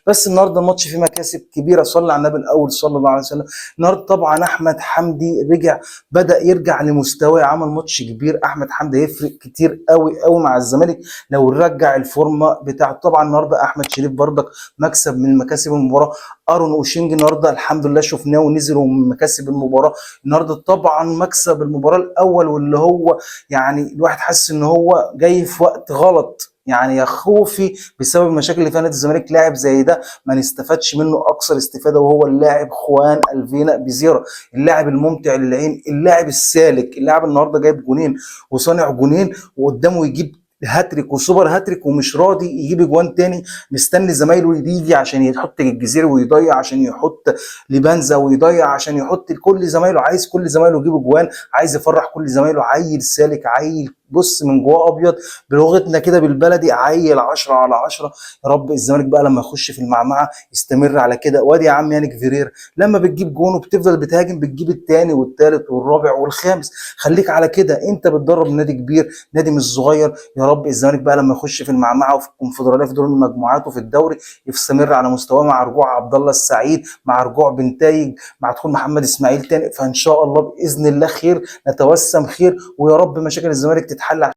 بس النهارده الماتش فيه مكاسب كبيره، صلى على النبي الاول صلى الله عليه وسلم. النهارده طبعا احمد حمدي رجع، بدا يرجع لمستواه، عمل ماتش كبير. احمد حمدي هيفرق كتير قوي قوي مع الزمالك لو رجع الفورمه بتاعته. طبعا النهارده احمد شريف برضك مكسب من مكاسب المباراه. ارون اوشينج النهارده الحمد لله شفناه ونزل من مكاسب المباراه. النهارده طبعا مكسب المباراه الاول، واللي هو يعني الواحد حاسس ان هو جاي في وقت غلط. يعني يا خوفي بسبب المشاكل اللي فيها نادي الزمالك لاعب زي ده ما نستفادش منه اقصى الاستفاده، وهو اللاعب خوان الفينا بيزيرا، اللاعب الممتع للعين، اللاعب السالك. اللاعب النهارده جايب جونين وصانع جونين، وقدامه يجيب هاتريك وسوبر هاتريك، ومش راضي يجيب اجوان تاني، مستني زمايله يجي عشان يحط الجزيري ويضيع، عشان يحط لبنزا ويضيع، عشان يحط كل زمايله. عايز كل زمايله يجيب اجوان، عايز يفرح كل زمايله. عيل سالك، عيل بص من جواه ابيض، بلغتنا كده بالبلدي عيل 10 على 10. يا رب الزمالك بقى لما يخش في المعمعه يستمر على كده. وادي يا عم يانيك فيرير، لما بتجيب جون وبتفضل بتهاجم بتجيب الثاني والثالث والرابع والخامس. خليك على كده، انت بتدرب نادي كبير، نادي مش صغير. يا رب الزمالك بقى لما يخش في المعمعه وفي الكونفدراليه في دور المجموعات وفي الدوري يستمر على مستواه، مع رجوع عبد الله السعيد، مع رجوع بنتايج، مع دخول محمد اسماعيل تاني. فان شاء الله باذن الله خير، نتوسم خير، ويا رب مشاكل الزمالك تتحل.